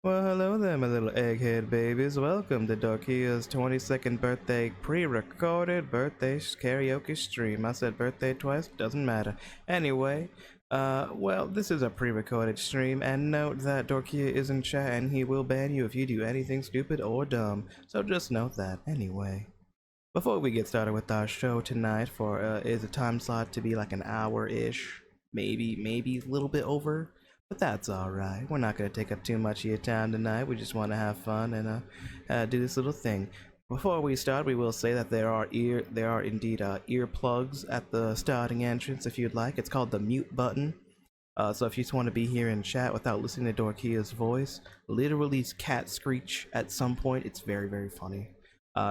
Well, hello there, my little egghead babies. Welcome to Dorkia's 22nd birthday pre-recorded birthday karaoke stream. I said birthday twice, doesn't matter. Anyway, well, this is a pre-recorded stream, and note that Dorkia is in chat and he will ban you if you do anything stupid or dumb. So just note that. Anyway, before we get started with our show tonight, is a time slot to be like an hour-ish, maybe a little bit over. But that's alright. We're not going to take up too much of your time tonight. We just want to have fun and do this little thing. Before we start, we will say that there are indeed earplugs at the starting entrance if you'd like. It's called the mute button. So if you just want to be here and chat without listening to Dorkia's voice, literally cat screech at some point, it's very, very funny.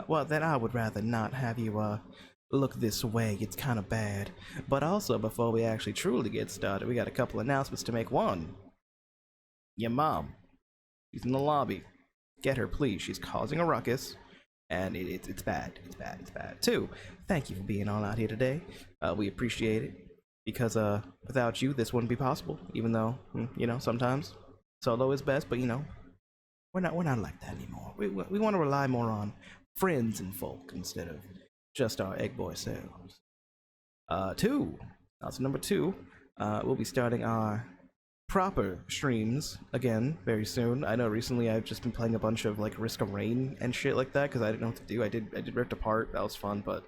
Well, then I would rather not have you look this way. It's kind of bad. But also, before we actually truly get started, we got a couple announcements to make. One, your mom, she's in the lobby. Get her, please. She's causing a ruckus, and it's bad. It's bad. Two, thank you for being on out here today. We appreciate it because without you, this wouldn't be possible. Even though sometimes solo is best, but we're not like that anymore. We want to rely more on friends and folk instead of just our egg boy selves. That's number two. We'll be starting our proper streams again very soon. I know recently I've just been playing a bunch of like Risk of Rain and shit like that because I didn't know what to do. I did Rift Apart. That was fun, but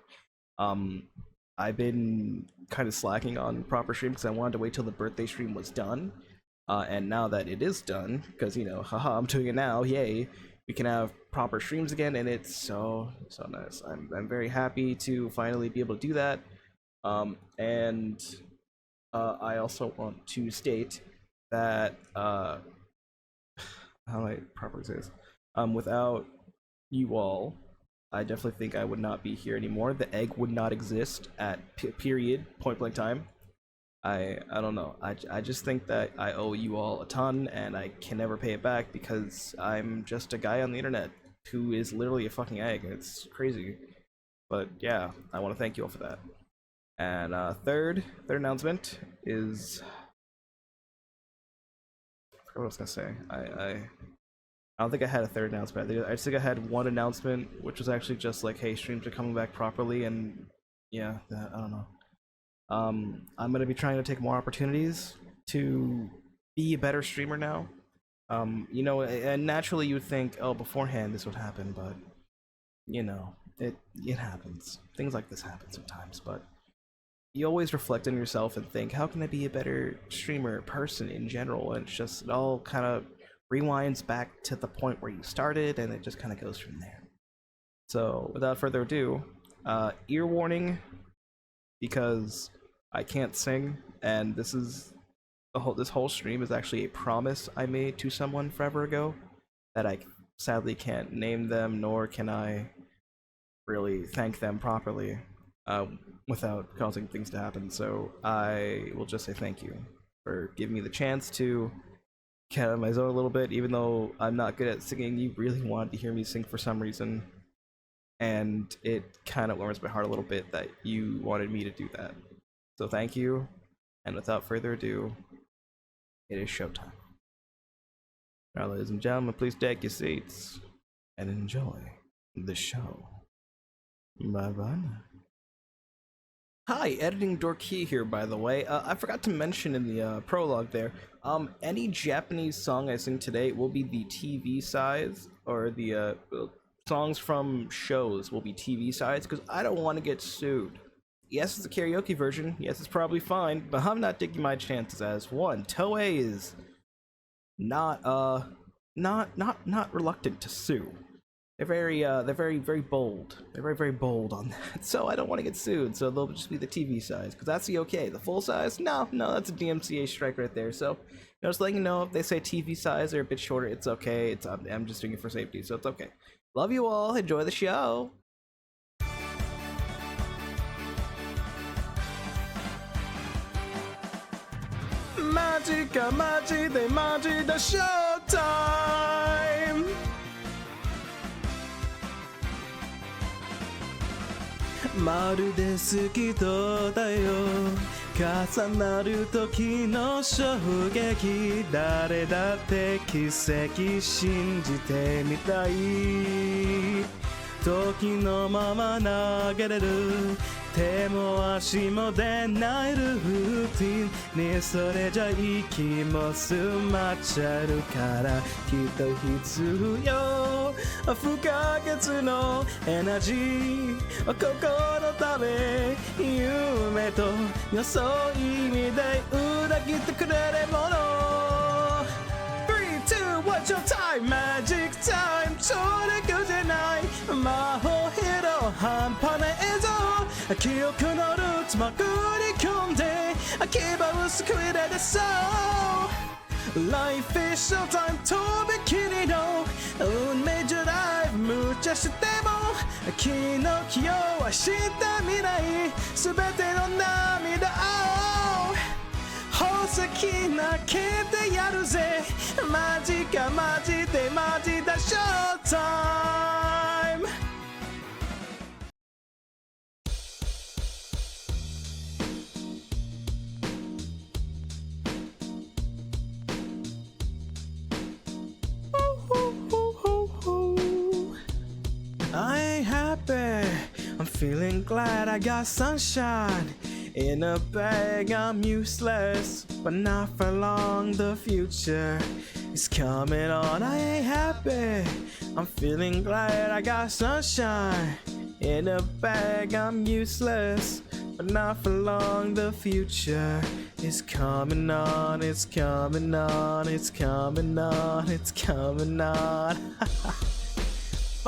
I've been kind of slacking on proper stream because I wanted to wait till the birthday stream was done. And now that it is done, because haha, I'm doing it now. Yay! We can have proper streams again, and it's so nice. I'm very happy to finally be able to do that. And I also want to state that how do I properly say this? Without you all, I definitely think I would not be here anymore. The egg would not exist at period point blank time. I don't know. I just think that I owe you all a ton, and I can never pay it back because I'm just a guy on the internet who is literally a fucking egg. It's crazy, but yeah, I want to thank you all for that. And third announcement is I forgot what I was gonna say. I don't think I had a third announcement. I just think I had one announcement, which was actually just like, hey, streams are coming back properly, and yeah, I don't know. I'm gonna be trying to take more opportunities to be a better streamer now. And naturally you would think, oh, beforehand this would happen, but it happens. Things like this happen sometimes, but you always reflect on yourself and think, how can I be a better streamer person in general? And it all kind of rewinds back to the point where you started, and it just kind of goes from there. So without further ado, ear warning, because I can't sing, and this whole stream is actually a promise I made to someone forever ago that I sadly can't name them, nor can I really thank them properly without causing things to happen. So I will just say thank you for giving me the chance to get out of my zone a little bit, even though I'm not good at singing. You really wanted to hear me sing for some reason, and it kind of warms my heart a little bit that you wanted me to do that. So thank you, and without further ado, it is showtime. Now, ladies and gentlemen, please take your seats and enjoy the show. Bye-bye. Hi, Editing Dorky here, by the way. I forgot to mention in the prologue there, any Japanese song I sing today will be the TV size, or the songs from shows will be TV size, because I don't want to get sued. Yes, it's a karaoke version. Yes, it's probably fine, but I'm not taking my chances. As one, Toei is not reluctant to sue. They're very bold. They're very bold on that. So I don't want to get sued. So they'll just be the TV size, because that's the okay. The full size, no, that's a DMCA strike right there. So just letting you know, if they say TV size or a bit shorter, it's okay. I'm just doing it for safety, so it's okay. Love you all. Enjoy the show. マジかマジでマジだショータイムまるで好きとだよ重なる時の衝撃誰だって奇跡信じてみたい時のまま投げれる手も足も出ないルーティンにそれじゃ息も詰まっちゃうからきっと必要不可欠のエナジーここのため夢とよそう意味で裏切ってくれるもの3、2、What's your time? Magic time それくじゃない魔法ヒーロー半端ない映像記憶のルーツまくり込んで牙をすくい出でそう Life is showtime とびきりの運命じゃない無茶しても昨日今日はした未来全ての涙を宝石投げてやるぜマジかマジでマジだショータイムI ain't happy, I'm feeling glad I got sunshine in a bag, I'm useless, but not for long, the future is coming on I ain't happy, I'm feeling glad I got sunshine in a bag, I'm useless, but not for long, the future is coming on, it's coming on, it's coming on, it's coming on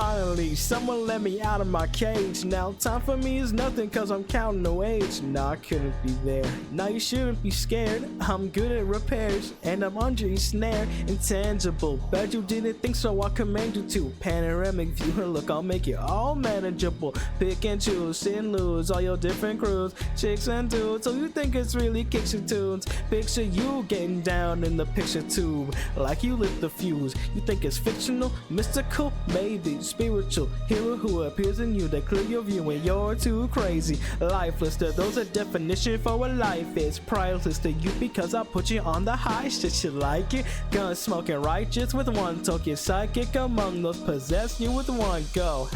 Finally, someone let me out of my cage. Now time for me is nothing cause I'm counting no age. Nah, I couldn't be there. Now you shouldn't be scared. I'm good at repairs and I'm under your snare. Intangible, bet you didn't think so I command you to. Panoramic view, look I'll make it all manageable. Pick and choose and lose all your different crews. Chicks and dudes, so you think it's really kitchen tunes. Picture you getting down in the picture tube. Like you lit the fuse. You think it's fictional, mystical, maybe spiritual hero who appears in you that clear your view when you're too crazy lifeless to those a definition for a life is priceless to you because I put you on the high shit you like it gun smoking righteous with one talk you're psychic among those possess you with one go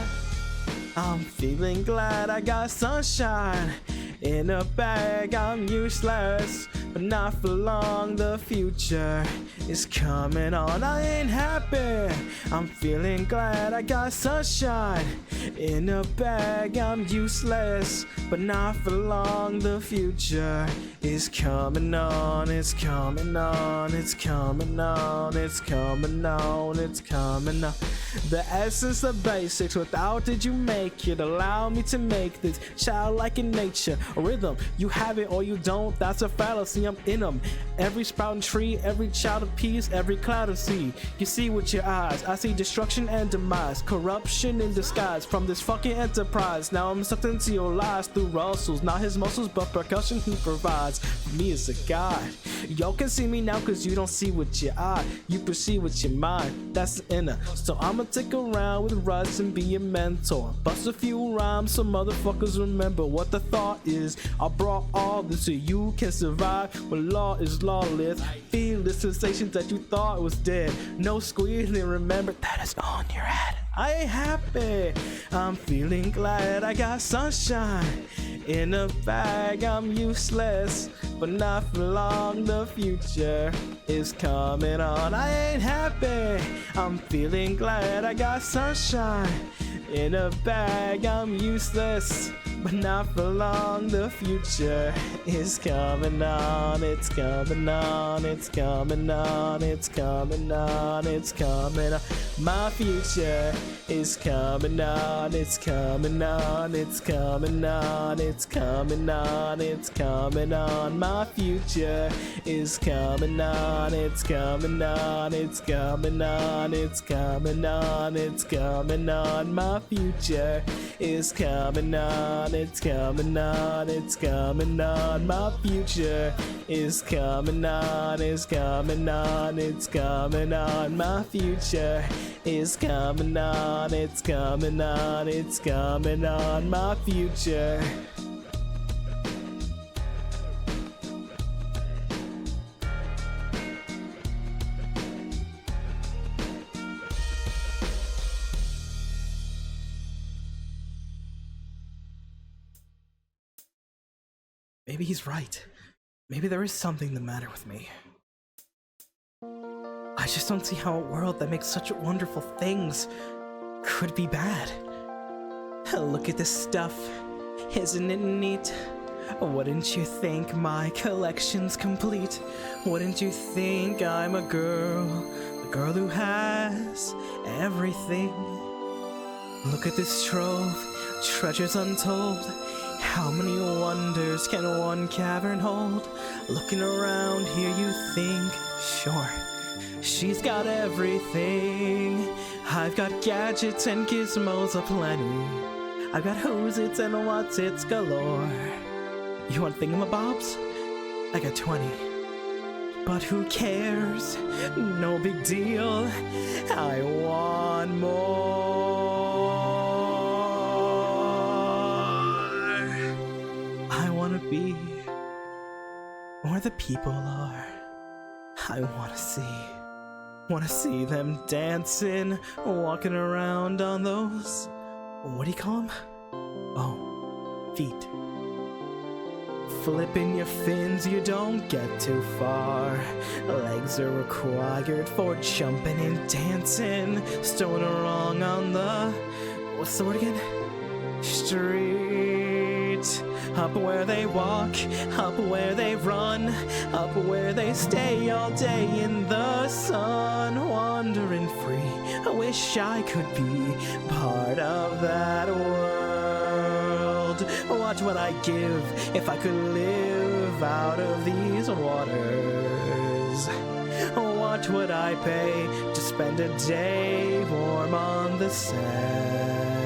I'm feeling glad I got sunshine in a bag I'm useless but not for long the future is coming on I ain't happy I'm feeling glad I got sunshine in a bag I'm useless but not for long the future is coming on it's coming on it's coming on it's coming on it's coming on the essence of basics without did you make it allow me to make this childlike in nature a rhythm you have it or you don't that's a fallacy I'm in them every sprouting tree every child of peace every cloud of seed you see with your eyes I see destruction and demise corruption in disguise from this fucking enterprise now I'm sucked into your lies through Russell's not his muscles but percussion he provides for me as a god y'all can see me now cause you don't see with your eye you perceive with your mind that's the inner so I'ma take a round with Russ and be a mentor bust a few rhymes so motherfuckers remember what the thought is I brought all this so you can survive when law is lawless feel the sensations that you thought was dead no squealing remember that is on your head I ain't happy I'm feeling glad I got sunshine in a bag I'm useless but not for long the future is coming on I ain't happy I'm feeling glad I got sunshine in a bag I'm useless but not for long the future is coming on it's coming on it's coming on it's coming on it's coming on my future is coming on it's coming on it's coming on it's coming on it's coming on my future is coming on it's coming on it's coming on it's coming on it's coming on my future is coming on it's coming on it's coming on my future is coming on it's coming on it's coming on my future is coming on it's coming on it's coming on my future maybe he's right. Maybe there is something the matter with me. I just don't see how a world that makes such wonderful things could be bad. Look at this stuff. Isn't it neat? Wouldn't you think my collection's complete? Wouldn't you think I'm a girl who has everything? Look at this trove, treasures untold. How many wonders can one cavern hold? Looking around here you think, sure, she's got everything. I've got gadgets and gizmos aplenty. I've got who's its and what's its galore. You want thingamabobs? I got 20. But who cares? No big deal. I want more. I wanna be where the people are. I wanna see them dancing, walking around on those, what do you call them? Oh, feet. Flipping your fins, you don't get too far. Legs are required for jumping and dancing. Stone wrong on the, what's the word again? Street. Up where they walk, up where they run, up where they stay all day in the sun. Wandering free, I wish I could be part of that world. Watch what I give if I could live out of these waters. Watch what I pay to spend a day warm on the sand.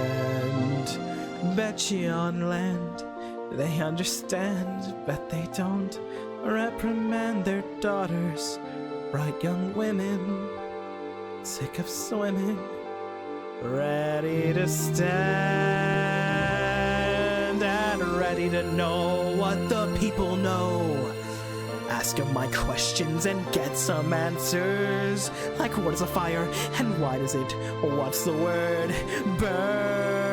Bet you on land they understand, bet they don't reprimand their daughters, bright young women, sick of swimming, ready to stand and ready to know what the people know. Ask them my questions and get some answers, like what is a fire and why does it, what's the word, burn?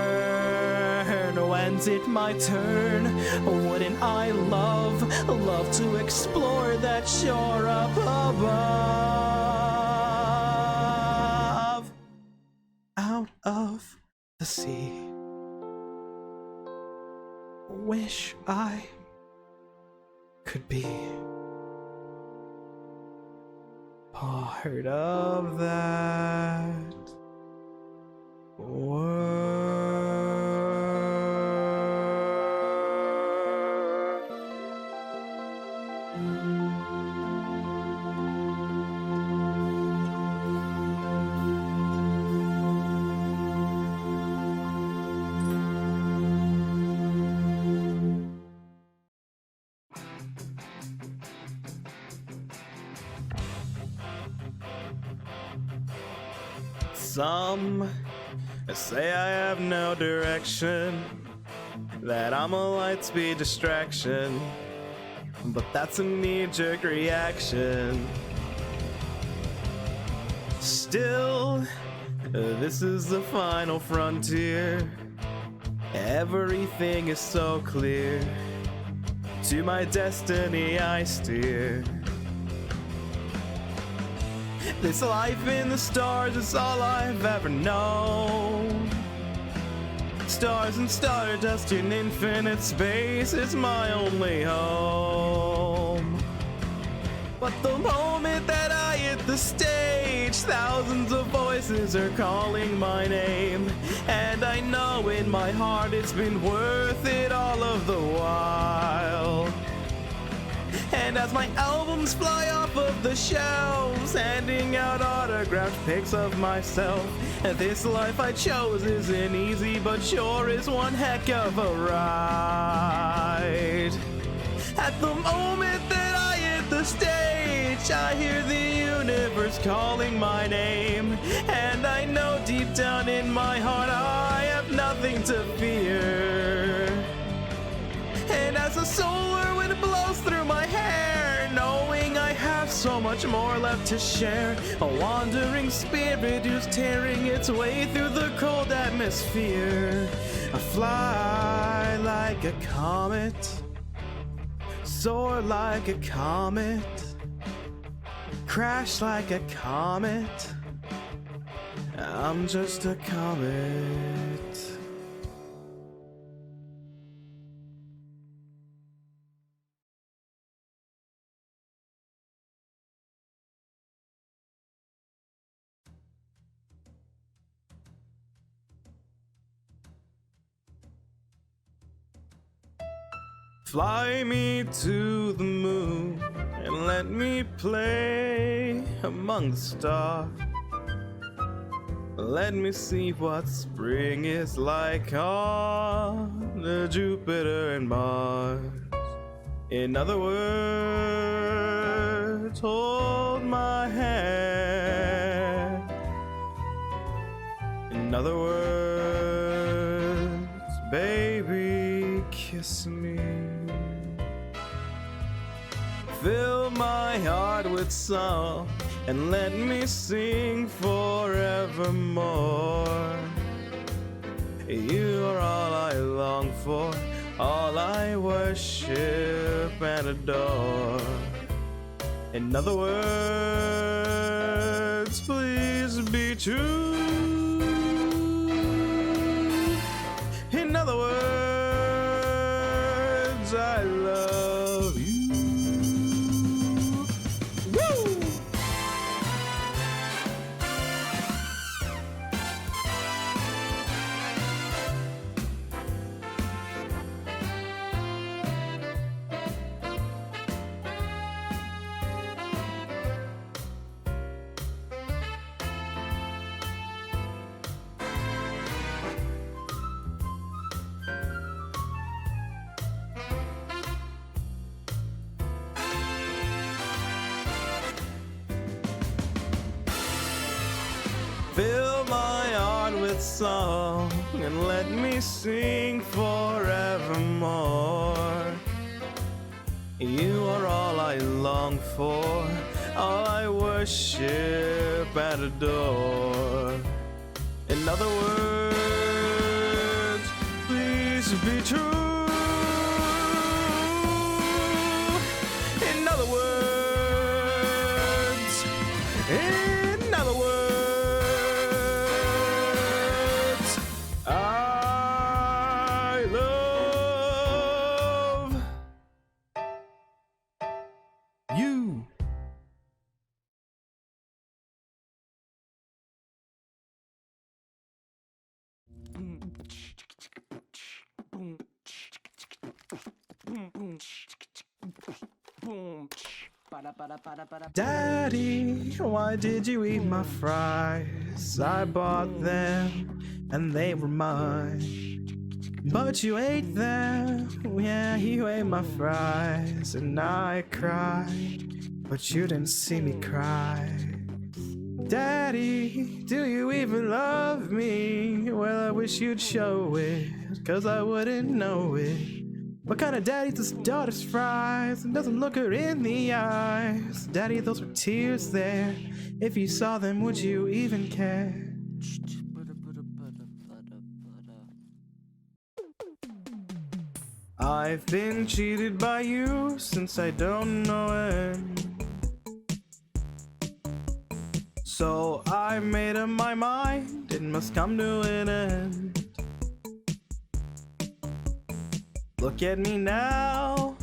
When's it my turn? Wouldn't I love to explore that shore up above, out of the sea? Wish I could be part of that world. Some say I have no direction, that I'm a light-speed distraction, but that's a knee-jerk reaction. Still, this is the final frontier. Everything is so clear. To my destiny I steer. This life in the stars is all I've ever known. Stars and stardust in infinite space is my only home. But the moment that I hit the stage, thousands of voices are calling my name. And I know in my heart it's been worth it all of the while. And as my albums fly off of the shelves, handing out autographed pics of myself, this life I chose isn't easy, but sure is one heck of a ride. At the moment that I hit the stage, I hear the universe calling my name, and I know deep down in my heart I have nothing to fear. And as the solar wind blows through my hair, knowing I have so much more left to share, a wandering spirit who's tearing its way through the cold atmosphere. I fly like a comet, soar like a comet, crash like a comet. I'm just a comet. Fly me to the moon and let me play among the stars. Let me see what spring is like on Jupiter and Mars. In other words, hold my hand. In other words, baby, kiss me. Fill my heart with song and let me sing forevermore. You are all I long for, all I worship and adore. In other words, please be true. In other words, I love you. Woo! Fill my heart with song and let me sing forevermore. You are all I long for, all I worship and adore. In other words, please be true. In other words, in other words, I love you. Daddy, why did you eat my fries? I bought them and they were mine. But you ate them, yeah, you ate my fries. And I cried, but you didn't see me cry. Daddy, do you even love me? Well, I wish you'd show it, 'cause I wouldn't know it. What kind of daddy does daughter's fries and doesn't look her in the eyes? Daddy, those were tears there. If you saw them, would you even care? I've been cheated by you since I don't know when. So I made up my mind, it must come to an end. Look at me now,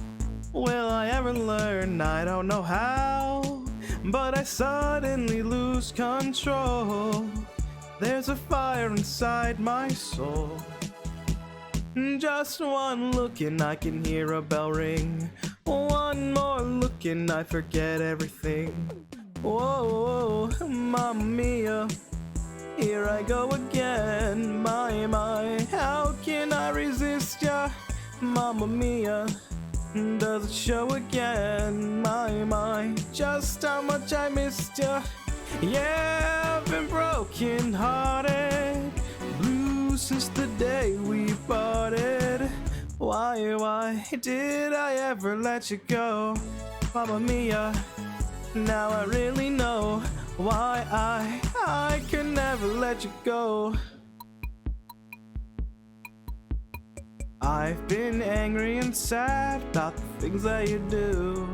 will I ever learn? I don't know how, but I suddenly lose control. There's a fire inside my soul. Just one look and I can hear a bell ring. One more look and I forget everything. Whoa, mamma mia, here I go again. My, how can I resist ya? Mamma mia, does it show again? My, just how much I missed ya. Yeah, I've been broken hearted, blue since the day we parted. Why did I ever let you go? Mamma mia, now I really know why I can never let you go. I've been angry and sad about the things that you do.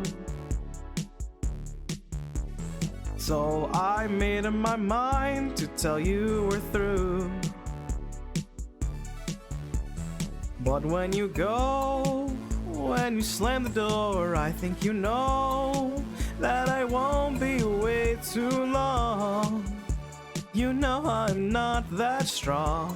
So I made up my mind to tell you we're through. But when you go, when you slam the door, I think you know that I won't be away too long. You know I'm not that strong.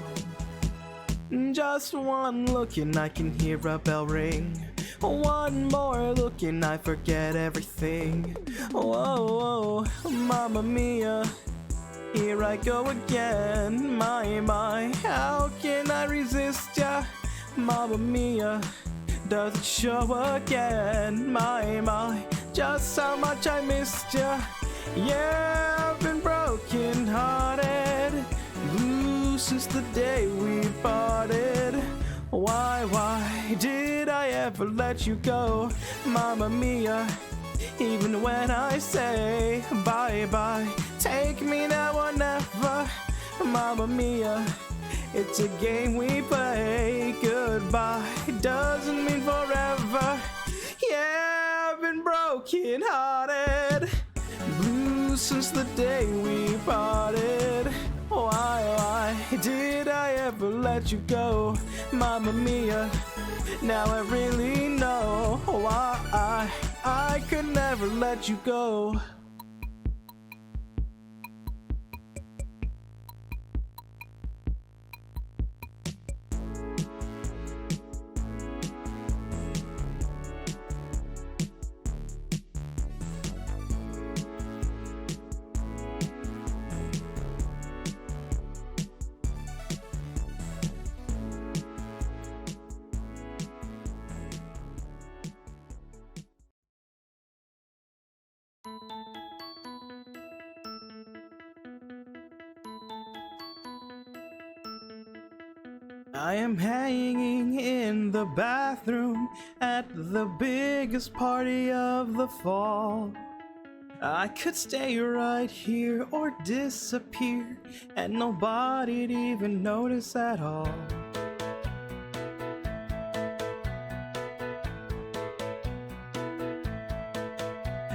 Just one look and I can hear a bell ring. One more look and I forget everything. Whoa, whoa, mamma mia, here I go again. My, how can I resist ya? Mamma mia, does it show again? My, just how much I missed ya. Yeah, I've been broken hearted, blue since the day we parted. Why did I ever let you go? Mamma mia, even when I say bye-bye, take me now or never. Mamma mia, it's a game we play. Goodbye doesn't mean forever. Yeah, I've been broken hearted, blue since the day we parted. Why did I ever let you go? Mamma mia, now I really know why I could never let you go. I am hanging in the bathroom at the biggest party of the fall. I could stay right here or disappear, and nobody'd even notice at all.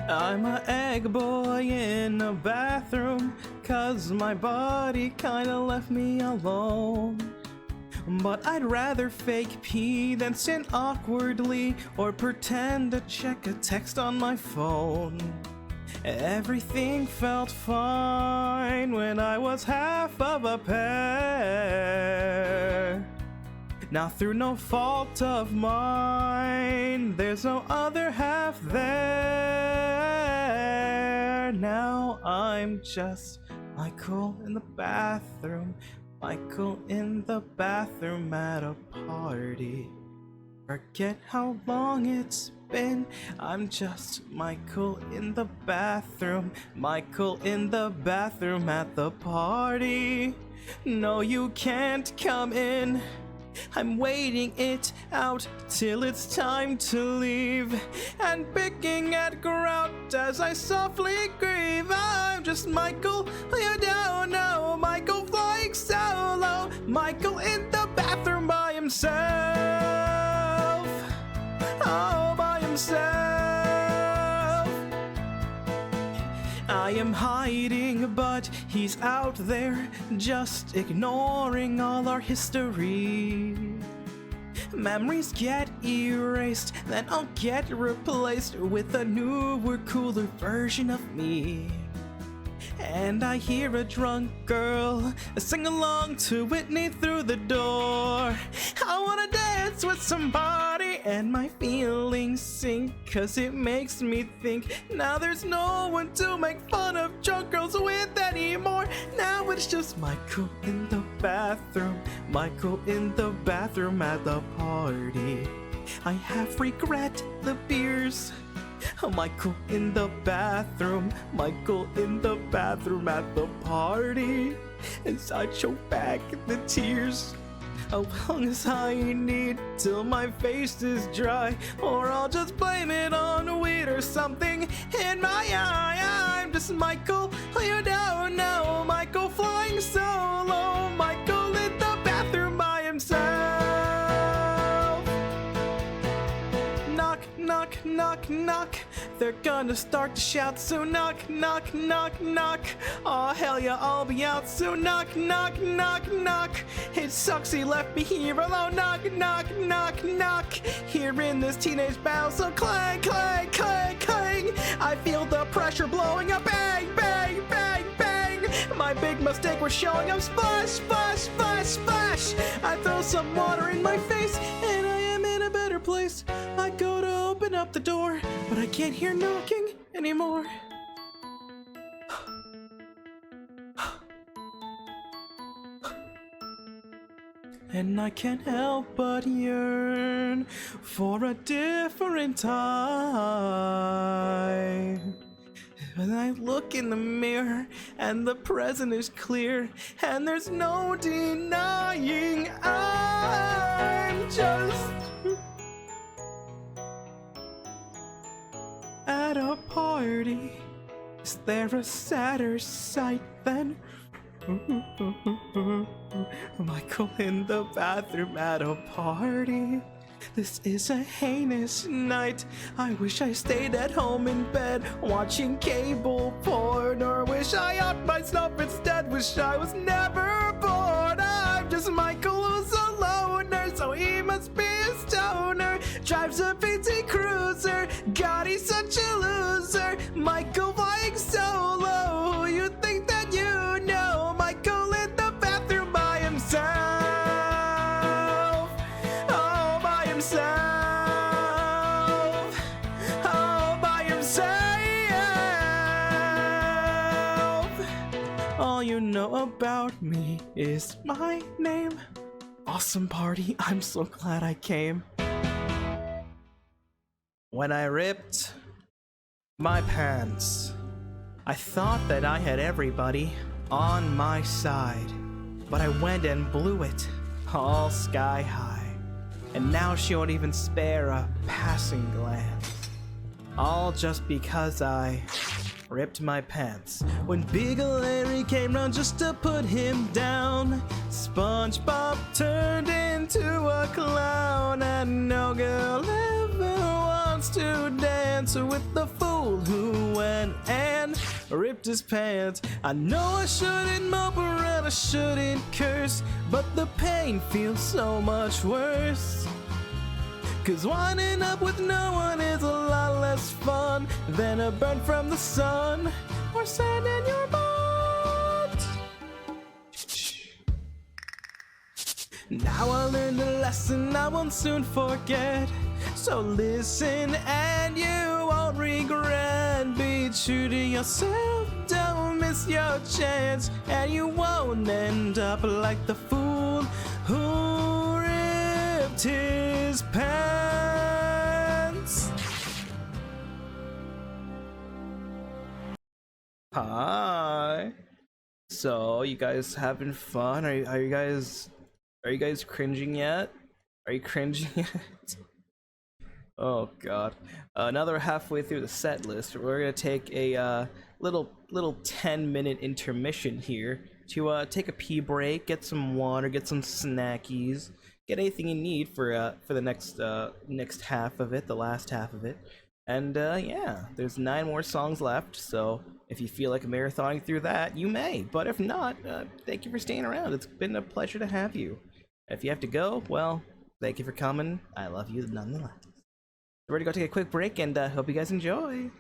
I'm a egg boy in a bathroom, 'cause my body kinda left me alone. But I'd rather fake pee than sit awkwardly or pretend to check a text on my phone. Everything felt fine when I was half of a pear. Now through no fault of mine, there's no other half there. Now I'm just Michael in the bathroom, Michael in the bathroom at a party. Forget how long it's been, I'm just Michael in the bathroom, Michael in the bathroom at the party. No, you can't come in, I'm waiting it out till it's time to leave, and picking at grout as I softly grieve. I'm just Michael, you don't know, Michael flying solo, Michael in the bathroom by himself. Oh, by himself. I am hiding, but he's out there, just ignoring all our history. Memories get erased, then I'll get replaced with a newer, cooler version of me. And I hear a drunk girl sing along to Whitney through the door. I wanna dance with somebody, and my feelings sink, 'cause it makes me think now there's no one to make fun of drunk girls with anymore. Now it's just Michael in the bathroom, Michael in the bathroom at the party. I half regret the beers. Michael in the bathroom, Michael in the bathroom at the party. As I choke back the tears, how long as I need till my face is dry, or I'll just blame it on weed or something in my eye. I'm just Michael, you don't know, Michael flying solo, Michael in the bathroom by himself. knock, knock. They're gonna start to shout, so knock, knock, knock, knock. Aw, hell yeah, I'll be out, so knock, knock, knock, knock. It sucks he left me here alone, knock, knock, knock, knock. Here in this teenage battle, so clang, clang, clang, clang. I feel the pressure blowing up, bang, bang, bang, bang. My big mistake was showing up, splash, splash, splash, splash. I throw some water in my face, and I am in a better place. I go to open up the door, but I can't hear knocking anymore. And I can't help but yearn for a different time. When I look in the mirror and the present is clear, and there's no denying I'm just at a party. Is there a sadder sight than Michael in the bathroom at a party? This is a heinous night. I wish I stayed at home in bed watching cable porn, or wish I out myself instead. Wish I was never born. I'm just Michael who's a loner, so he must be a stoner. Drives a fancy cruiser, God he's such a loser. Michael flying solo, you think that you know. Michael in the bathroom by himself. All you know about me is my name. Awesome party, I'm so glad I came. When I ripped my pants, I thought that I had everybody on my side, but I went and blew it all sky high, and now she won't even spare a passing glance, all just because I ripped my pants. When Big Larry came round just to put him down, SpongeBob turned into a clown, and no girl ever wants to dance with the fool who went and ripped his pants. I know I shouldn't mope around, I shouldn't curse, but the pain feels so much worse. 'Cause winding up with no one is a lot less fun than a burn from the sun or sand in your butt. Now I learned a lesson I won't soon forget, so listen and you won't regret. Be true to yourself, don't miss your chance, and you won't end up like the fool who ripped his pants. Hi. So, you guys having fun? Are you guys cringing yet? Are you cringing yet? Oh god. Now that we're halfway through the set list, we're gonna take a little 10-minute intermission here to take a pee break, get some water, get some snackies, get anything you need for the next half of it, the last half of it. And yeah, there's 9 more songs left, so if you feel like marathoning through that, you may. But if not, thank you for staying around. It's been a pleasure to have you. If you have to go, well, thank you for coming. I love you nonetheless. We're ready to go take a quick break, and hope you guys enjoy.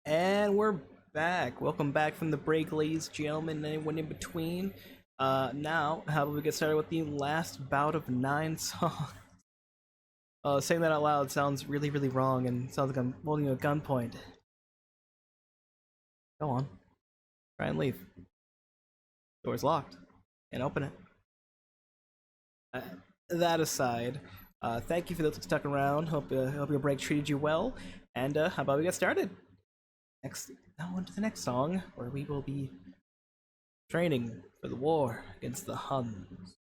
And we're back. Welcome back from the break, ladies, gentlemen, and anyone in between. Now, how about we get started with the last bout of 9 songs? Saying that out loud sounds really, really wrong and sounds like I'm holding you at gunpoint. Go on. Try and leave. Door's locked. Can't open it. That aside, thank you for those who stuck around. Hope your break treated you well. And how about we get started? Now on to the next song, where we will be training for the war against the Huns.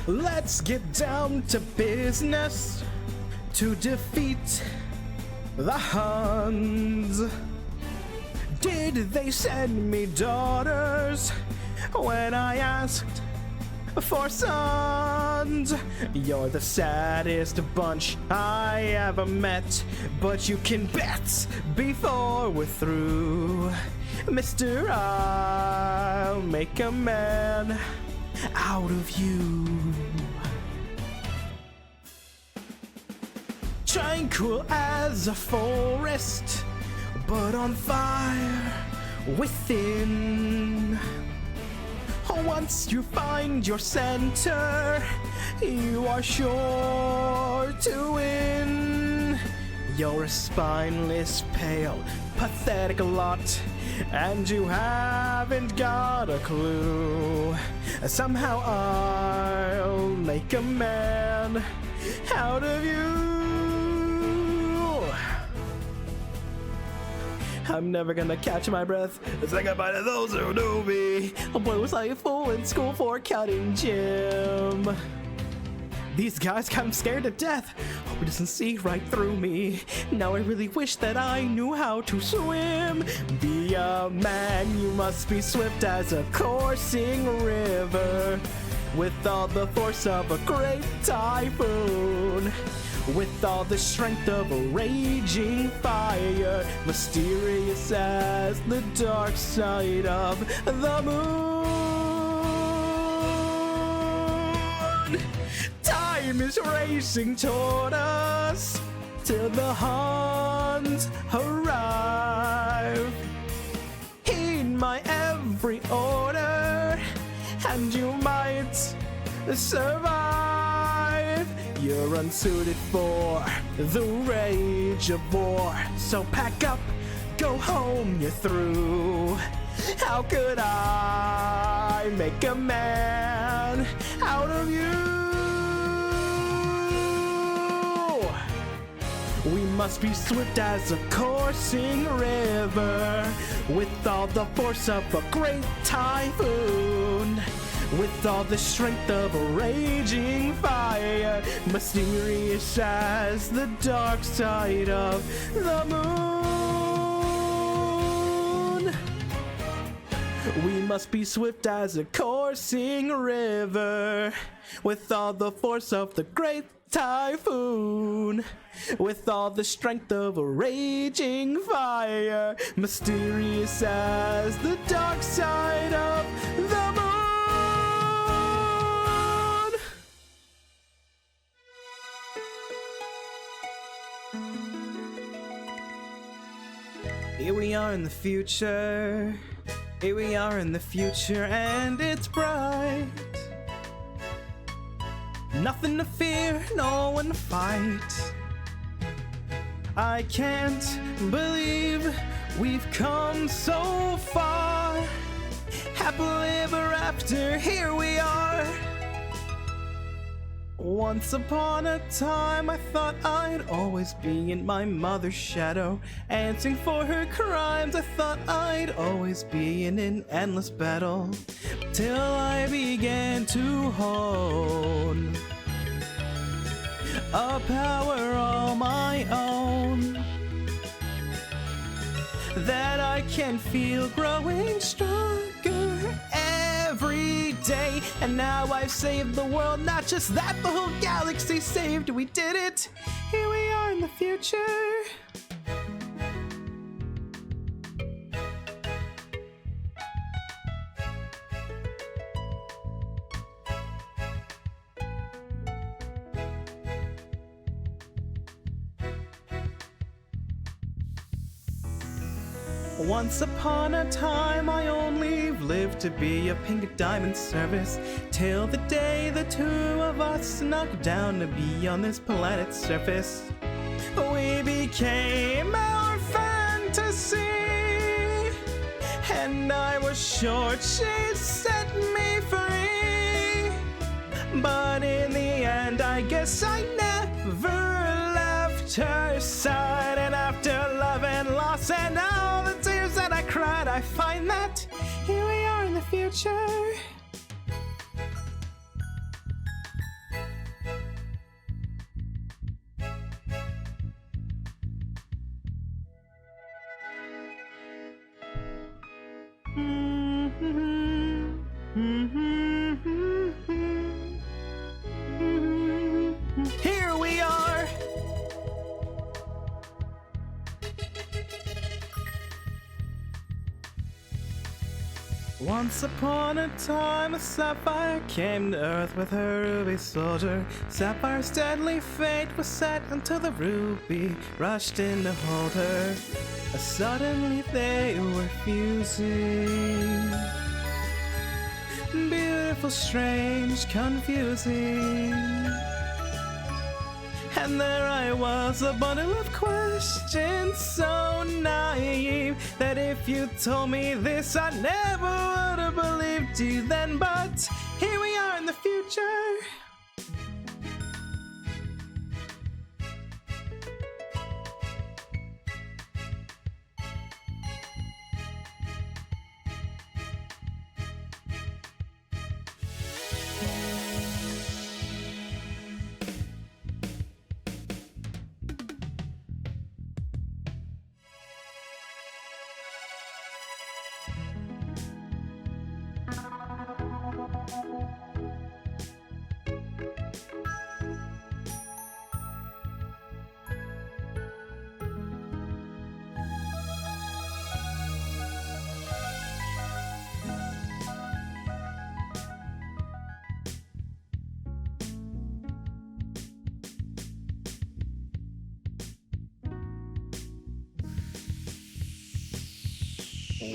Let's get down to business to defeat the Huns. Did they send me daughters when I asked for sons? You're the saddest bunch I ever met, but you can bet before we're through, Mister, I'll make a man out of you. Tranquil as a forest, but on fire within. Once you find your center, you are sure to win. You're a spineless, pale, pathetic lot, and you haven't got a clue. Somehow I'll make a man out of you. I'm never gonna catch my breath. Say goodbye to those who knew me. A boy was like a fool in school for cutting gym. These guys got him scared to death. Hope he doesn't see right through me. Now I really wish that I knew how to swim. Be a man, you must be swift as a coursing river, with all the force of a great typhoon, with all the strength of a raging fire, mysterious as the dark side of the moon. Time is racing toward us till the Huns arrive. Heed my every order, and you might survive. You're unsuited for the rage of war, so pack up, go home, you're through. How could I make a man out of you? We must be swift as a coursing river, with all the force of a great typhoon, with all the strength of a raging fire, mysterious as the dark side of the moon. We must be swift as a coursing river, with all the force of the great typhoon, with all the strength of a raging fire, mysterious as the dark side of the moon. Here we are in the future, here we are in the future, and it's bright. Nothing to fear, no one to fight. I can't believe we've come so far. Happily ever after, here we are. Once upon a time, I thought I'd always be in my mother's shadow, answering for her crimes. I thought I'd always be in an endless battle, till I began to hone a power all my own, that I can feel growing stronger every day, and now I've saved the world. Not just that, the whole galaxy saved. We did it. Here we are in the future. Once upon a time, I only lived to be a pink diamond service, till the day the two of us snuck down to be on this planet's surface. We became our fantasy, and I was sure she'd set me free. But in the end, I guess I never left her side. And after love and loss and all the tears that I cried, I find that here we are in the future. Here we are. Once upon a time, a sapphire came to Earth with her ruby soldier. Sapphire's deadly fate was set until the ruby rushed in to hold her. Suddenly they were fusing. Beautiful, strange, confusing. And there I was, a bundle of questions, so naive that if you told me this, I never would have believed you then. But here we are in the future.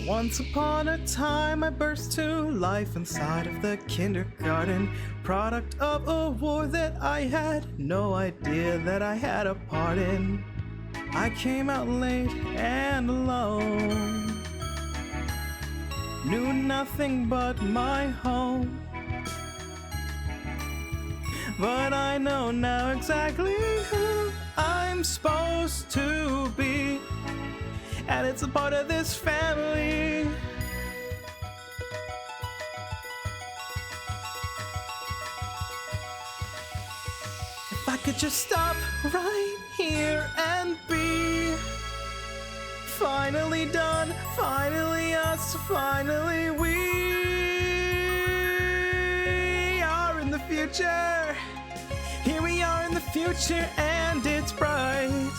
Once upon a time, I burst to life inside of the kindergarten, product of a war that I had no idea that I had a part in. I came out late and alone, knew nothing but my home. But I know now exactly who I'm supposed to be, and it's a part of this family. If I could just stop right here and be finally done, finally us, finally we are in the future. Here we are in the future and it's bright.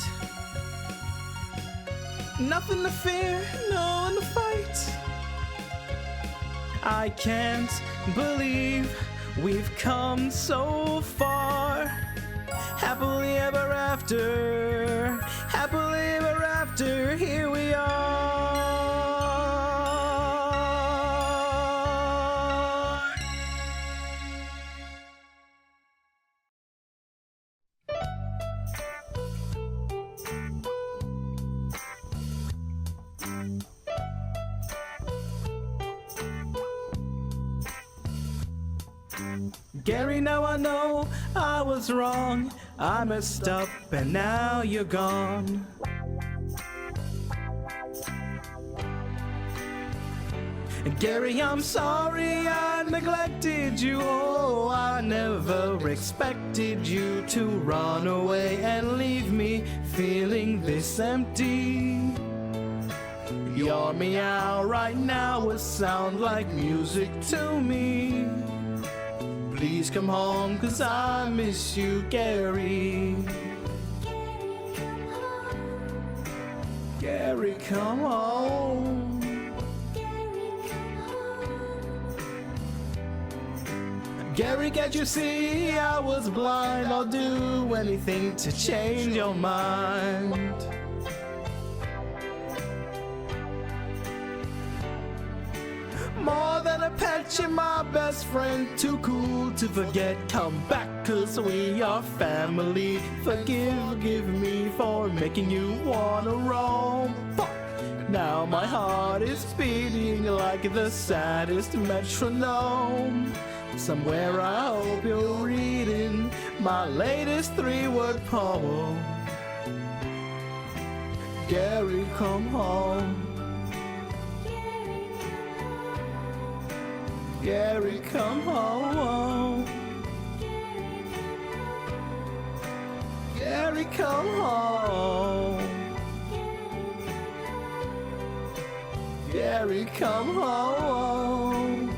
Nothing to fear, no one to fight. I can't believe we've come so far. Happily ever after, happily ever after, here we are. Gary, now I know I was wrong. I messed up and now you're gone. Gary, I'm sorry I neglected you. Oh, I never expected you to run away and leave me feeling this empty. Your meow right now would sound like music to me. Please come home, 'cause I miss you, Gary. Gary, come home. Gary, can't you see I was blind? I'll do anything to change your mind. More than a pet, you're my best friend. Too cool to forget. Come back, 'cause we are family. Forgive me for making you wanna roam. Now my heart is beating like the saddest metronome. Somewhere I hope you're reading my latest 3-word poem. Gary, come home. Gary, come home. Gary, come home. Gary, come home.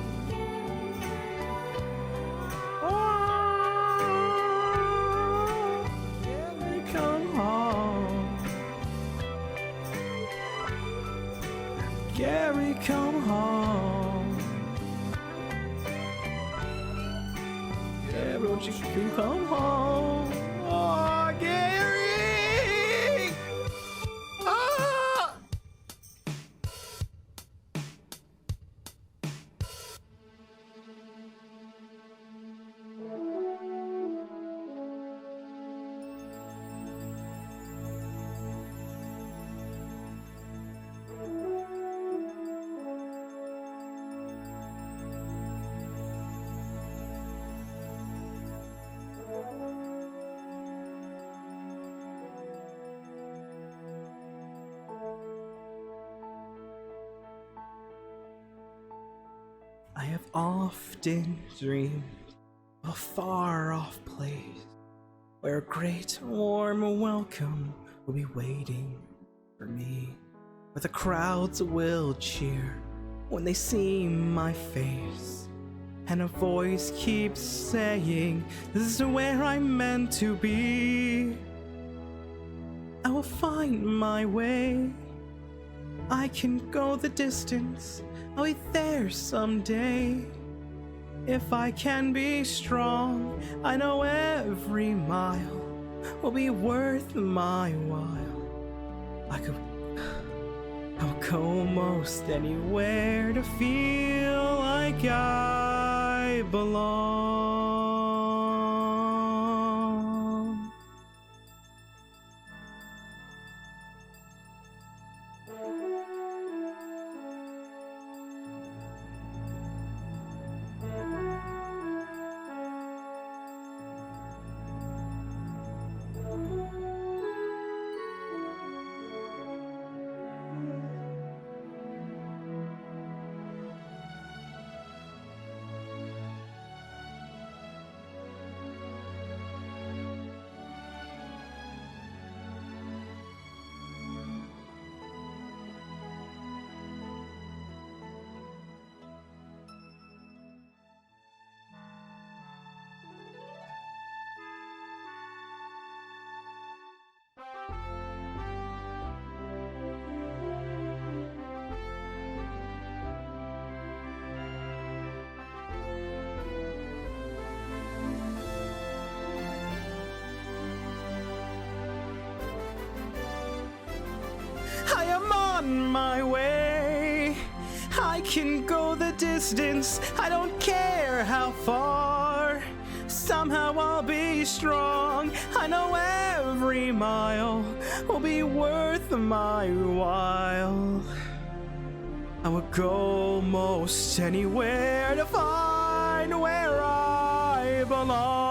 Gary, come home. Gary, come home. Gary, won't you come home? Oh, Gary! Ah! I have often dreamed of a far-off place where a great warm welcome will be waiting for me, where the crowds will cheer when they see my face, and a voice keeps saying, "This is where I'm meant to be." I will find my way. I can go the distance. I'll be there someday. If I can be strong, I know every mile will be worth my while. I'll go most anywhere to feel like I belong. I am on my way. I can go the distance. I don't care how far. Somehow I'll be strong. I know every mile will be worth my while. I would go most anywhere to find where I belong.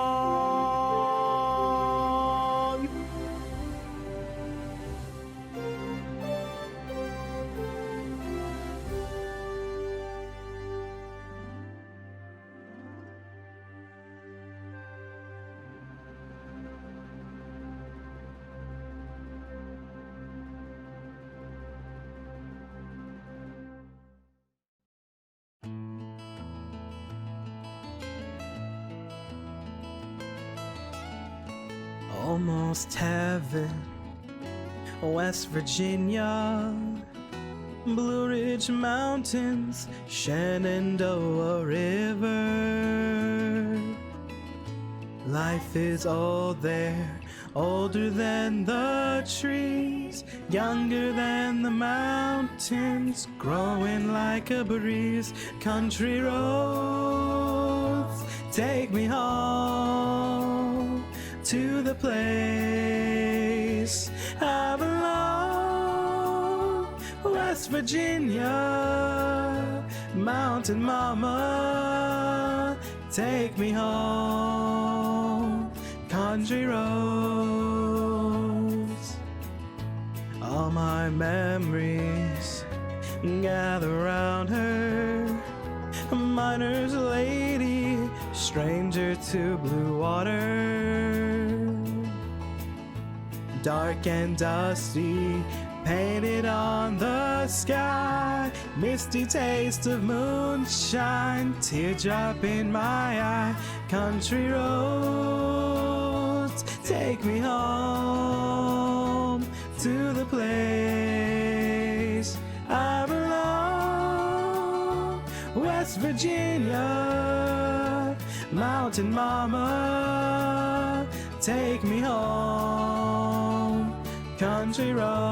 almost heaven. West Virginia, Blue Ridge Mountains, Shenandoah River. Life is all there, older than the trees, younger than the mountains, growing like a breeze. Country roads, take me home to the place I belong. West Virginia, Mountain Mama, take me home. Country roads, all my memories gather around her. Miner's lady, stranger to blue water. Dark and dusty, painted on the sky. Misty taste of moonshine, teardrop in my eye. Country roads, take me home to the place I belong. West Virginia, Mountain Mama, take me home. Country roads,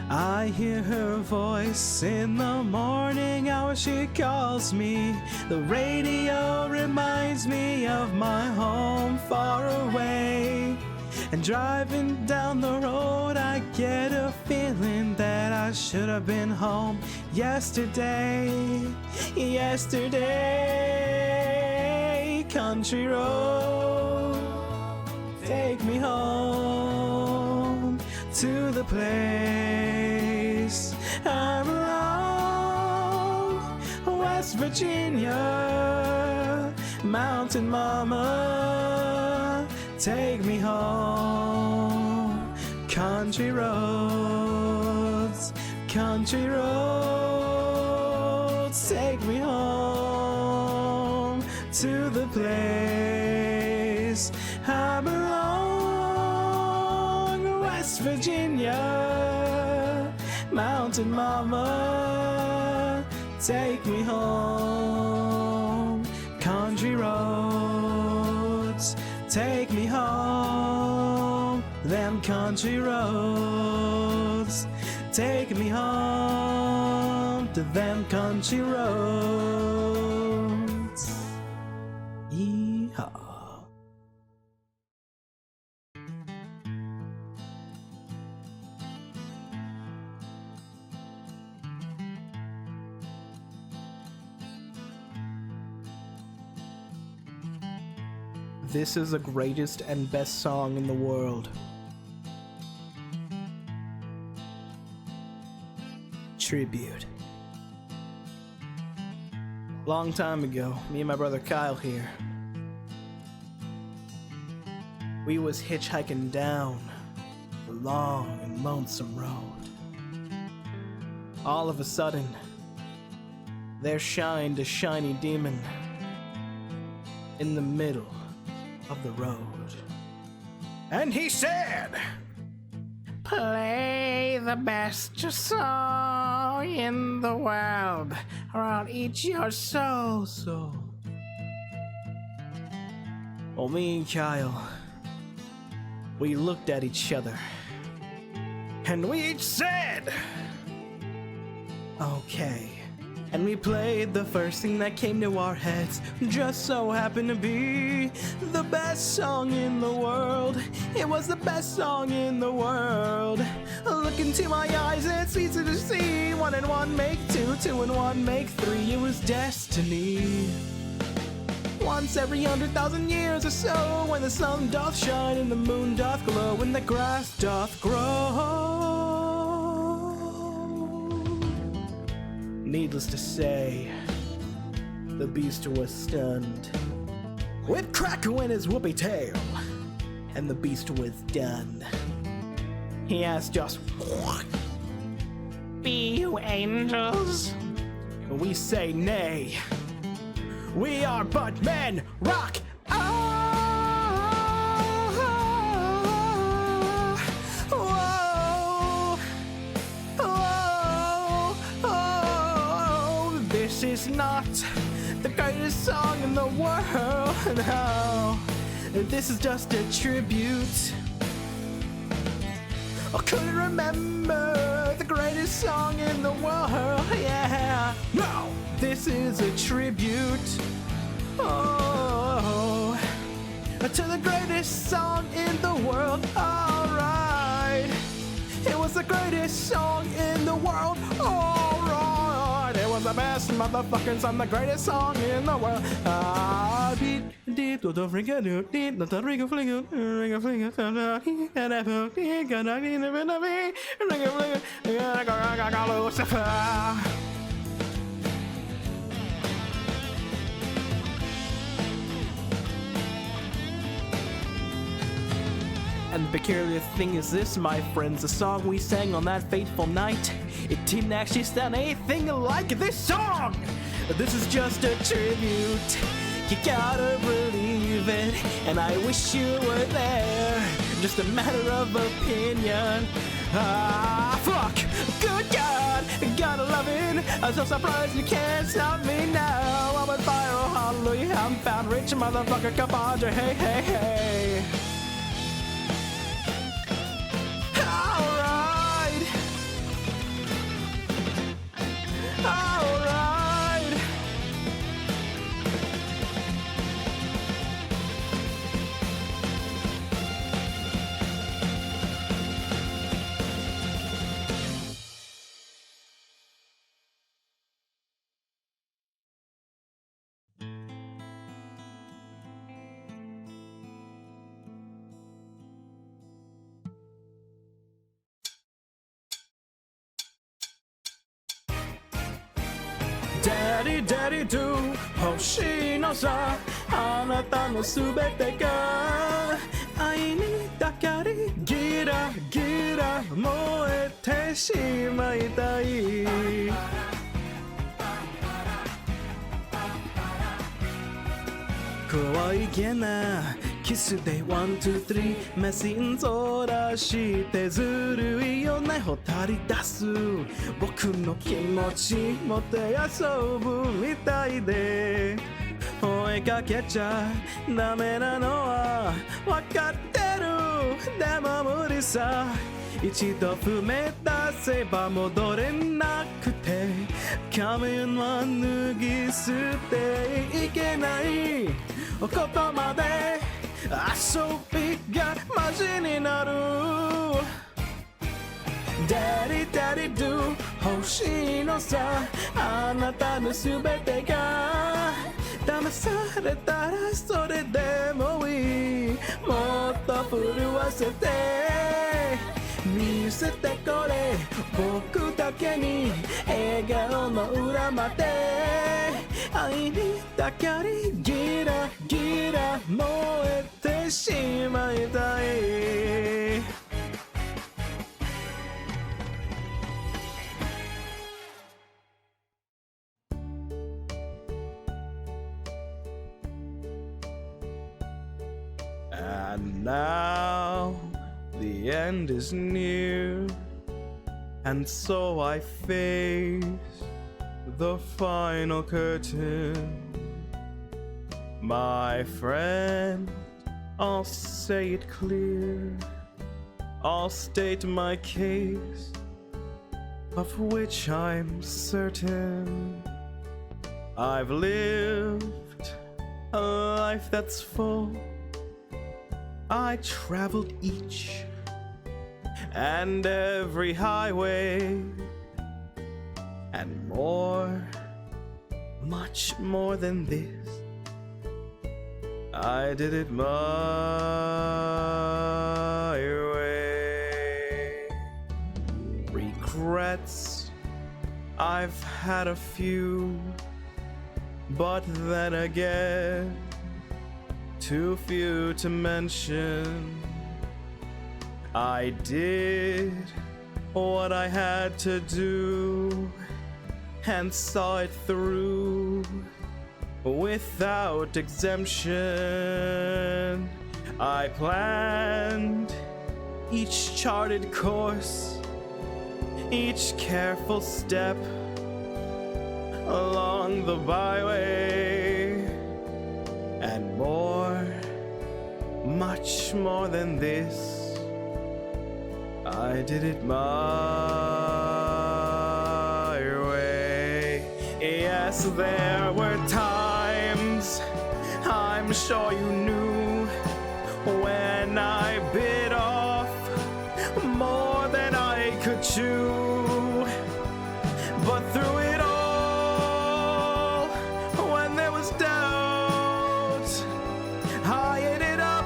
I hear her voice in the morning hour. She calls me. The radio reminds me of my home far away. And driving down the road, I get a feeling that I should have been home yesterday. Yesterday, country road, take me home to the place I belong. West Virginia, Mountain Mama, take me home. Country roads, country roads, take me home to the place I belong. West Virginia, Mountain Mama, take me home. Country roads, take me home. Them country roads, take me home to them country roads. Yeehaw. This is the greatest and best song in the world. Tribute. Long time ago, me and my brother Kyle here, we was hitchhiking down the long and lonesome road. All of a sudden, there shined a shiny demon in the middle of the road. And he said, "Play the best song in the world, or I'll eat your soul." Well, me and Kyle, we looked at each other, and we each said, "Okay." And we played the first thing that came to our heads. Just so happened to be the best song in the world. It was the best song in the world. Look into my eyes, it's easy to see. 1 and 1 make 2, 2 and 1 make 3. It was destiny. Once every 100,000 years or so, when the sun doth shine and the moon doth glow, and the grass doth grow. Needless to say, the beast was stunned, with Cracker in his whoopee tail, and the beast was done. He asked us, "Be you angels?" We say nay. We are but men, rock on! is not the greatest song in the world. No, this is just a tribute. I couldn't remember the greatest song in the world. Yeah, no, this is a tribute. Oh, to the greatest song in the world. Alright, it was the greatest song in the world. Alright, it was the best motherfucking song, the greatest song in the world. Beat deep to the freaking dude, deep to the ring of fling, ring of fling, and I put the gun in the ring of fling, Lucifer. And the peculiar thing is this, my friends, the song we sang on that fateful night, it didn't actually sound anything like this song! This is just a tribute, you gotta believe it, and I wish you were there, just a matter of opinion. Ah, fuck, good God, gotta love it, I'm so surprised you can't stop me now. I'm on fire, oh hallelujah, I'm found rich, motherfucker, come on, hey, hey, hey. Daddy, Daddy do 欲しいのさあなたのすべてが愛にだかりギラギラ燃えてしまいたい可愛げなキスでワン、ツー、スリー目線そらしてずるいよねほたり出す僕の気持ちもて遊ぶみたいで追いかけちゃダメなのはわかってるでも無理さ一度踏め出せば戻れなくて仮面は脱ぎ捨ていけないことまで遊びがマジになる Daddy Daddy do 欲しいのさあなたのすべてが騙されたらそれでもいいもっと震わせて見せてこれ僕だけに笑顔の裏まで愛にだかりギラギラ燃えてしまいたいAnd now the end is near, and so I face the final curtain. My friend, I'll say it clear, I'll state my case, of which I'm certain. I've lived a life that's full, I traveled each and every highway and more, much more than this. I did it my way. Regrets, I've had a few, but then again too few to mention. I did what I had to do and saw it through without exemption. I planned each charted course, each careful step along along the byway, and more, much more than this, I did it my way. Yes, there were times, I'm sure you knew, when I bit off more than I could chew. But through it all, when there was doubt, I ate it up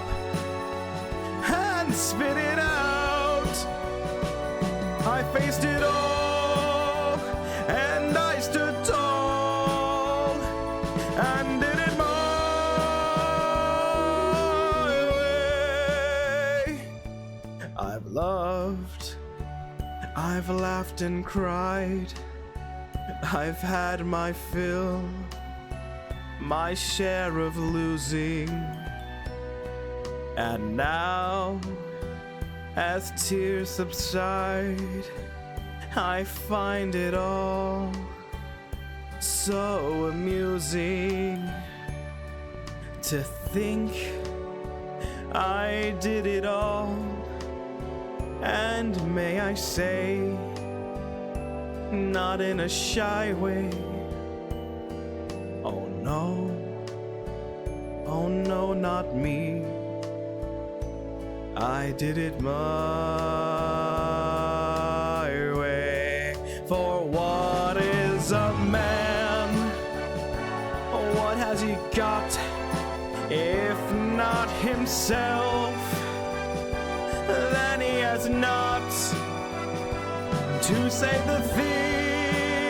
and spit it out. I faced it all, and I stood tall, and did it my way. I've loved, I've laughed and cried, I've had my fill, my share of losing. And now, as tears subside, I find it all so amusing to think I did it all. And may I say, not in a shy way, oh no, not me. I did it my way. For what is a man? What has he got if not himself? Then he has not to say the things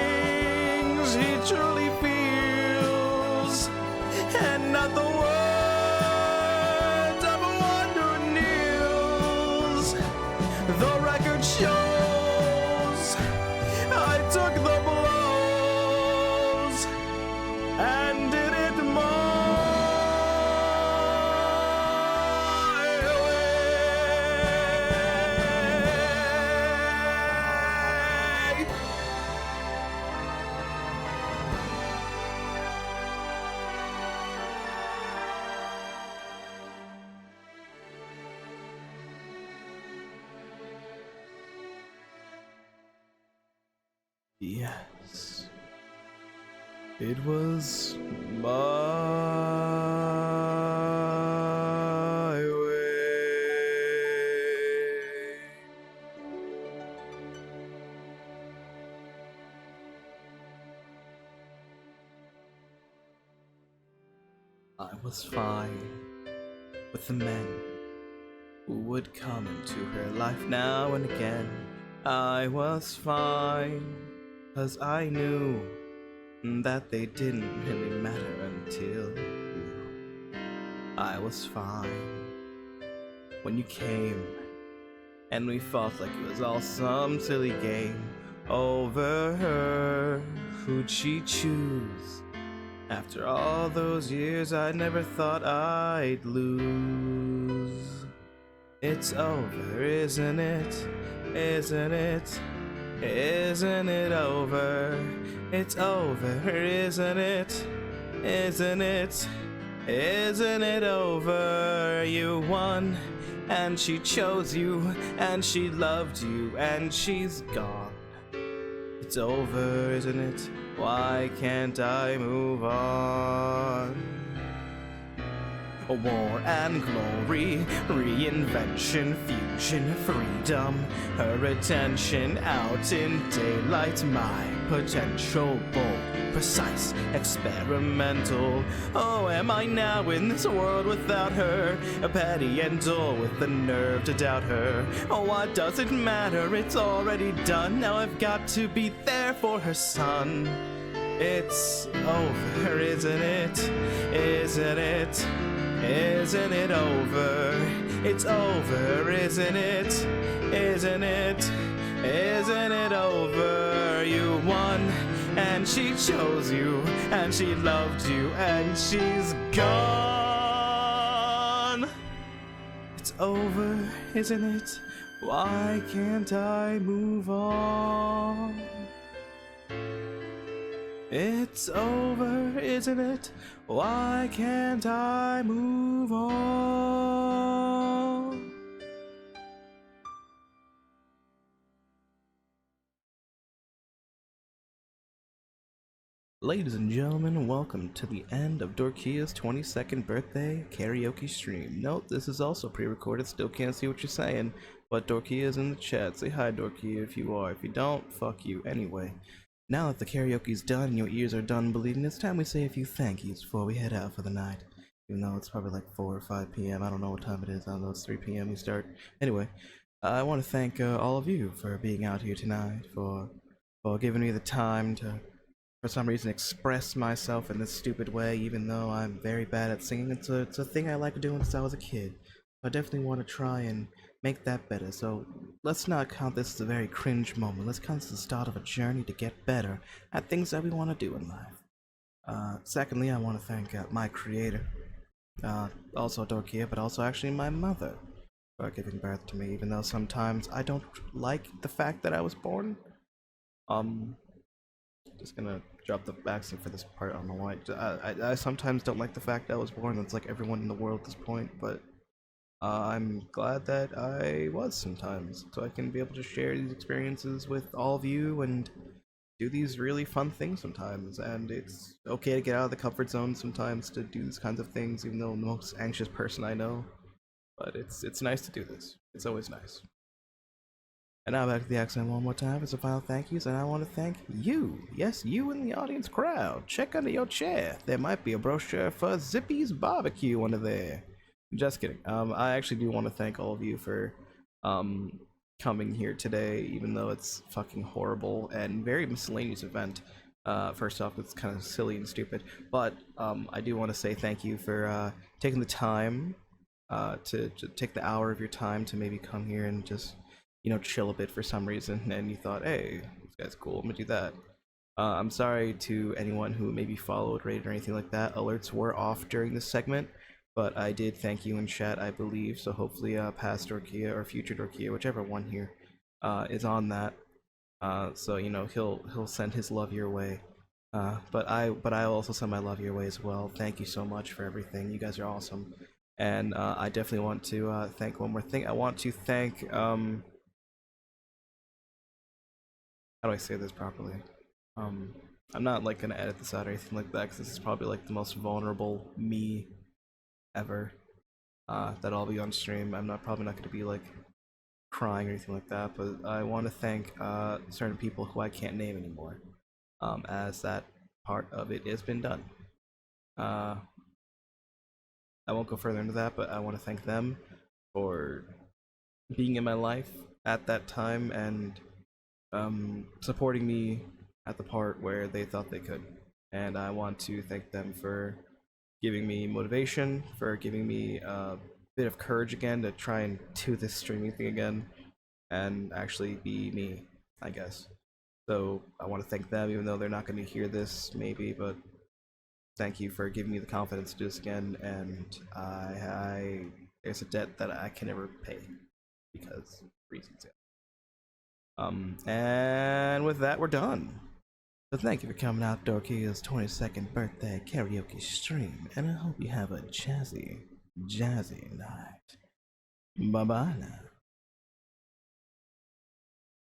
he truly feels, and not the words of wonder kneels. The record shows I took the blows and did it my way. Yes, it was my way. I was fine with the men who would come into her life now and again. I was fine, 'cause I knew that they didn't really matter until I was fine when you came, and we fought like it was all some silly game over her. Who'd she choose? After all those years, I never thought I'd lose. It's over, isn't it? Isn't it? Isn't it over? It's over, isn't it? Isn't it? Isn't it over? You won, and she chose you, and she loved you, and she's gone. It's over, isn't it? Why can't I move on? War and glory, reinvention, fusion, freedom, her attention out in daylight, my potential, bold, precise, experimental. Oh, am I now in this world without her? A petty and dull with the nerve to doubt her. Oh, what does it matter? It's already done. Now I've got to be there for her son. It's over, isn't it? Isn't it? Isn't it over? It's over, isn't it? Isn't it? Isn't it over? You won, and she chose you, and she loved you, and she's gone. It's over, isn't it? Why can't I move on? It's over, isn't it? Why can't I move on? Ladies and gentlemen, welcome to the end of Dorkia's 22nd birthday karaoke stream. Note, this is also pre-recorded, still can't see what you're saying, but Dorkia's in the chat. Say hi, Dorkia, if you are. If you don't, fuck you. Anyway, now that the karaoke's done and your ears are done bleeding, it's time we say a few thank yous before we head out for the night. Even though it's probably like 4 or 5 p.m. I don't know what time it is. I don't know, it's 3 p.m. we start. Anyway, I want to thank all of you for being out here tonight, for giving me the time to, for some reason, express myself in this stupid way, even though I'm very bad at singing. It's a thing I like doing since I was a kid. I definitely want to try and make that better. So let's not count this as a very cringe moment. Let's count this as the start of a journey to get better at things that we want to do in life. Secondly, I want to thank my creator, also Dorkia, but also actually my mother, for giving birth to me, even though sometimes I don't like the fact that I was born. Just gonna drop the accent for this part. I don't know why. I sometimes don't like the fact that I was born. That's like everyone in the world at this point, but I'm glad that I was sometimes, so I can be able to share these experiences with all of you and do these really fun things sometimes. And it's okay to get out of the comfort zone sometimes to do these kinds of things, even though I'm the most anxious person I know. But it's nice to do this. It's always nice. And now back to the accent one more time for some final thank yous, and I want to thank you. Yes, you in the audience crowd. Check under your chair. There might be a brochure for Zippy's Barbecue under there. Just kidding. I actually do want to thank all of you for coming here today, even though it's fucking horrible and very miscellaneous event. First off, it's kind of silly and stupid, but I do want to say thank you for taking the time to take the hour of your time to maybe come here and just, you know, chill a bit for some reason, and you thought, hey, this guy's cool, I'm gonna do that. I'm sorry to anyone who maybe followed, rated, or anything like that. Alerts were off during this segment, but I did thank you in chat, I believe, so hopefully past Dorkia or future Dorkia, whichever one here, is on that. So, you know, he'll send his love your way. But I'll also send my love your way as well. Thank you so much for everything. You guys are awesome. And I definitely want to thank one more thing. I want to thank how do I say this properly? I'm not like gonna edit this out or anything like that, because this is probably like the most vulnerable me ever that I'll be on stream. I'm probably not gonna be like crying or anything like that, but I want to thank certain people who I can't name anymore, as that part of it has been done. I won't go further into that, but I want to thank them for being in my life at that time and supporting me at the part where they thought they could. And I want to thank them for giving me motivation, for giving me a bit of courage again to try and do this streaming thing again and actually be me, I guess. So I want to thank them, even though they're not going to hear this maybe, but thank you for giving me the confidence to do this again. And there's a debt that I can never pay because reasons. And with that, we're done. So thank you for coming out to Dorkia's 22nd birthday karaoke stream, and I hope you have a jazzy night. Bye bye now.